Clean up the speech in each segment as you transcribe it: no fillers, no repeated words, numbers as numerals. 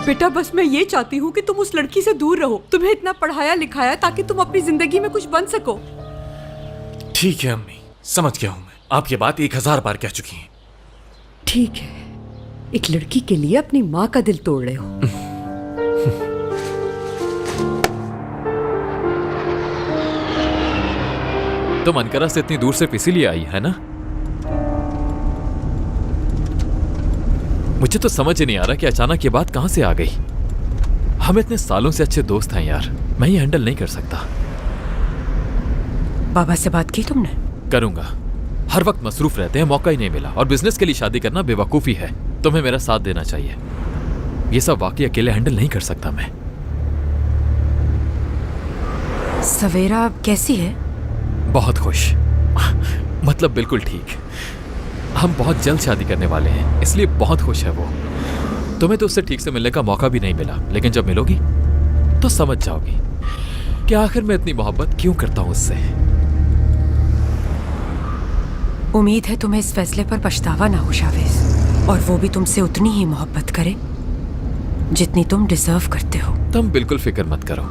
बेटा बस मैं ये चाहती हूँ कि तुम उस लड़की से दूर रहो। तुम्हें इतना पढ़ाया लिखाया ताकि तुम अपनी जिंदगी में कुछ बन सको। ठीक है अम्मी, समझ गया हूँ मैं। आप ये बात 1000 बार कह चुकी हैं। ठीक है, एक लड़की के लिए अपनी माँ का दिल तोड़ रहे हो। तुम अनकरा से इतनी दूर सिर्फ इसीलिए आई है ना? मुझे तो समझ ही नहीं आ रहा कि अचानक ये बात कहां से आ गई। हम इतने सालों से अच्छे दोस्त हैं यार, मैं ये हैंडल नहीं कर सकता। बाबा से बात की तुमने? करूंगा, हर वक्त मसरूफ रहते हैं, मौका ही नहीं मिला। और बिजनेस के लिए शादी करना बेवकूफी है। तुम्हें मेरा साथ देना चाहिए। ये सब वाकई अकेले हैंडल नहीं कर सकता मैं। सवेरा कैसी है? बहुत खुश, मतलब बिल्कुल ठीक। हम बहुत जल्द शादी करने वाले हैं, इसलिए बहुत खुश है वो। तुम्हें तो उससे ठीक से मिलने का मौका भी नहीं मिला, लेकिन जब मिलोगी तो समझ जाओगी कि आखिर मैं इतनी मोहब्बत क्यों करता हूं उससे। उम्मीद है तुम्हें इस फैसले पर पछतावा ना हो शावेज, और वो भी तुमसे उतनी ही मोहब्बत करे जितनी तुम डिजर्व करते हो। तुम बिल्कुल फिक्र मत करो,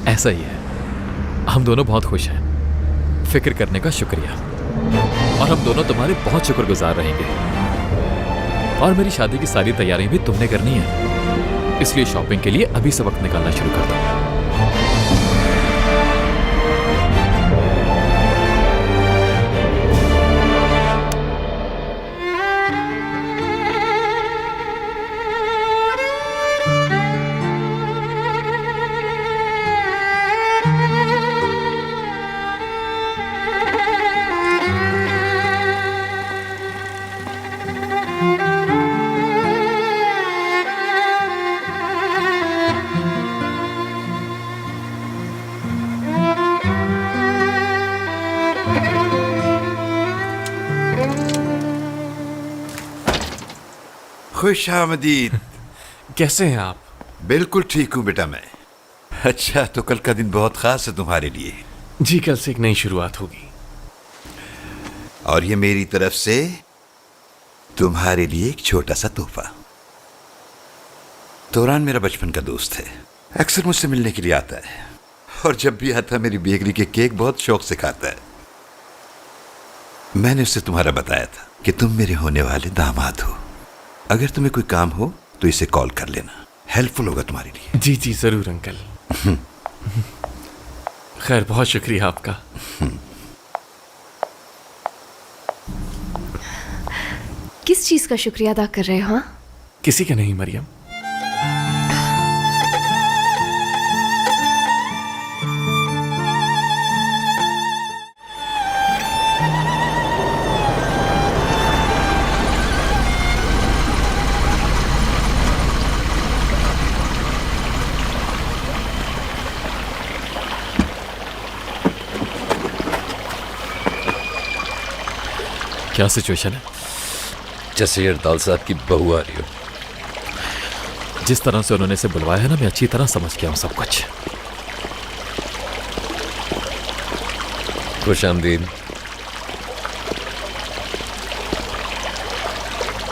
ऐसा ही है। हम दोनों बहुत खुश हैं। फिक्र करने का शुक्रिया। और हम दोनों तुम्हारे बहुत शुक्रगुजार रहेंगे। और मेरी शादी की सारी तैयारियां भी तुमने करनी है, इसलिए शॉपिंग के लिए अभी से वक्त निकालना शुरू कर दो। खुश आमदीद। कैसे हैं आप? बिल्कुल ठीक हूँ बेटा मैं। अच्छा, तो कल का दिन बहुत खास है तुम्हारे लिए। जी, कल से एक नई शुरुआत होगी। और ये मेरी तरफ से तुम्हारे लिए एक छोटा सा तोहफा। तोरान मेरा बचपन का दोस्त है, अक्सर मुझसे मिलने के लिए आता है, और जब भी आता मेरी बेकरी के केक बहुत शौक से खाता है। मैंने उससे तुम्हारा बताया था कि तुम मेरे होने वाले दामाद हो। अगर तुम्हें कोई काम हो तो इसे कॉल कर लेना, हेल्पफुल होगा तुम्हारे लिए। जी जी जरूर अंकल। खैर, बहुत शुक्रिया आपका। किस चीज का शुक्रिया अदा कर रहे हो? हाँ, किसी का नहीं मरियम। क्या सिचुएशन है? जैसे अरदाल साहब की बहू आ रही हो। जिस तरह से उन्होंने इसे बुलवाया है ना, मैं अच्छी तरह समझ गया हूं सब कुछ। खुश आमदीद।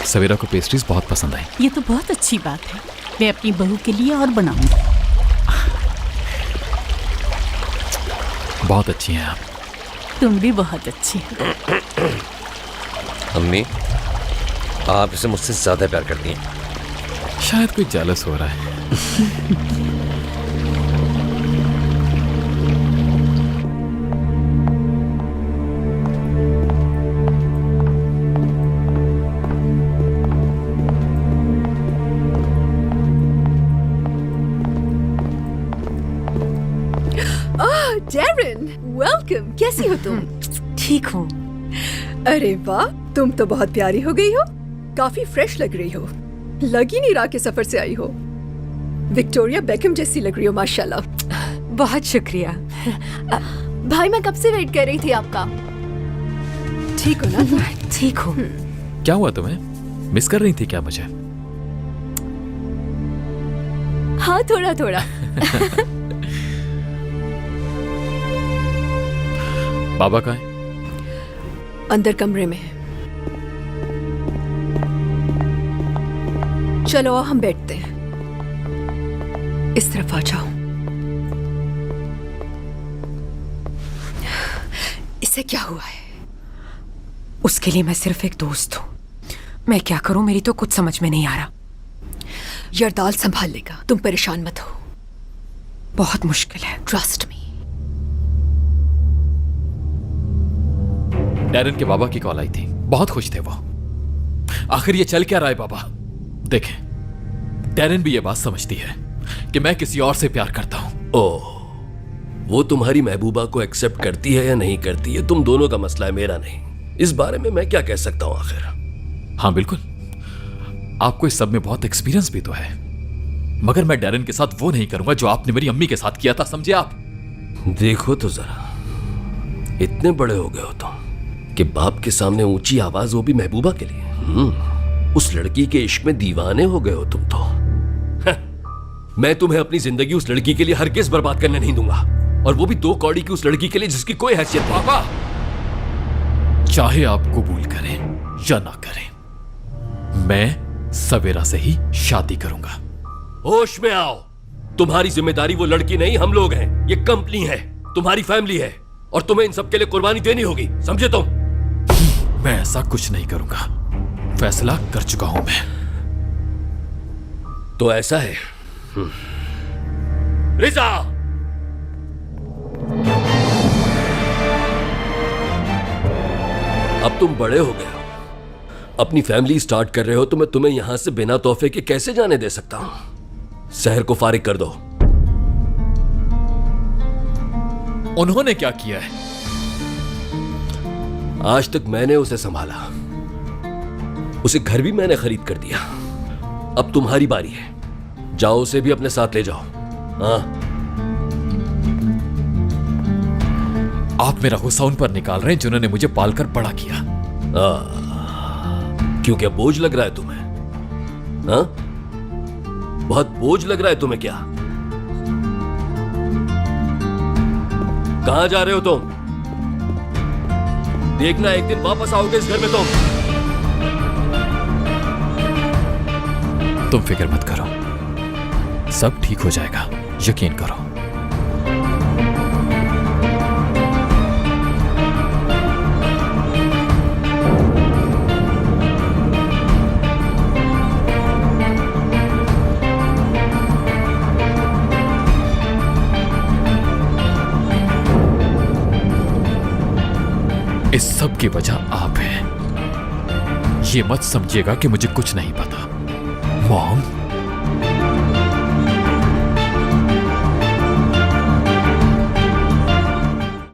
सवेरा को पेस्ट्रीज बहुत पसंद आई। ये तो बहुत अच्छी बात है, मैं अपनी बहू के लिए और बनाऊंगी। बहुत अच्छी हैं आप। तुम भी बहुत अच्छी हो। अम्मी, आप इसे मुझसे ज्यादा प्यार करती हैं। शायद कोई जेलस हो रहा है। Darren, welcome. कैसी हो तुम? ठीक हूँ। अरे वाह, तुम तो बहुत प्यारी हो गई हो। काफी फ्रेश लग रही हो। लग ही नहीं रहा कि सफर से आई हो। विक्टोरिया बेकम जैसी लग रही हो माशाल्लाह। बहुत शुक्रिया। भाई मैं कब से वेट कर रही थी आपका। ठीक हो ना? ठीक हूँ। क्या हुआ तुम्हें? मिस कर रही थी क्या मुझे? हाँ, थोड़ा थोड़ा। बाबा कहाँ है? अंदर कमरे में है। चलो हम बैठते हैं। इस तरफ आ जाओ। इसे क्या हुआ है? उसके लिए मैं सिर्फ एक दोस्त हूँ। मैं क्या करूं, मेरी तो कुछ समझ में नहीं आ रहा। यरदाल संभाल लेगा, तुम परेशान मत हो। बहुत मुश्किल है। Trust me. डैरन के बाबा की कॉल आई थी, बहुत खुश थे वो। आखिर ये चल क्या रहा है बाबा? देखें, डैरन भी ये बात समझती है कि मैं किसी और से प्यार करता हूं। ओह, वो तुम्हारी महबूबा को एक्सेप्ट करती है या नहीं करती है तुम दोनों का मसला है, मेरा नहीं। इस बारे में मैं क्या कह सकता हूं आखिर? हाँ बिल्कुल, आपको इस सब में बहुत एक्सपीरियंस भी तो है, मगर मैं डैरन के साथ वो नहीं करूंगा जो आपने मेरी अम्मी के साथ किया था, समझे आप? देखो तो जरा, इतने बड़े हो गए हो तुम कि बाप के सामने ऊंची आवाज, वो भी महबूबा के लिए। उस लड़की के इश्क में दीवाने हो गए हो तुम तो। मैं तुम्हें अपनी जिंदगी उस लड़की के लिए हरगिज़ बर्बाद करने नहीं दूंगा, और वो भी 2 कौड़ी की उस लड़की के लिए जिसकी कोई हैसियत नहीं। पापा, चाहे आप कबूल करें या ना करें, मैं सवेरा से ही शादी करूंगा। होश में आओ, तुम्हारी जिम्मेदारी वो लड़की नहीं, हम लोग हैं। ये कंपनी है, तुम्हारी फैमिली है, और तुम्हें इन सब के लिए कुर्बानी देनी होगी, समझे तुम? मैं ऐसा कुछ नहीं करूंगा, फैसला कर चुका हूं मैं। तो ऐसा है। रिजा, अब तुम बड़े हो गए हो, अपनी फैमिली स्टार्ट कर रहे हो, तो मैं तुम्हें यहां से बिना तोहफे के कैसे जाने दे सकता हूं? शहर को फारिग कर दो। उन्होंने क्या किया है? आज तक मैंने उसे संभाला, उसे घर भी मैंने खरीद कर दिया। अब तुम्हारी बारी है, जाओ उसे भी अपने साथ ले जाओ। हाँ, आप मेरा गुस्सा उन पर निकाल रहे हैं जिन्होंने मुझे पालकर बड़ा किया। क्यों, क्या बोझ लग रहा है तुम्हें? हाँ, बहुत बोझ लग रहा है तुम्हें क्या? कहां जा रहे हो तुम? देखना एक दिन वापस आओगे इस घर में तुम फिक्र मत करो, सब ठीक हो जाएगा, यकीन करो। इस सब की वजह आप हैं। ये मत समझिएगा कि मुझे कुछ नहीं पता। मॉम,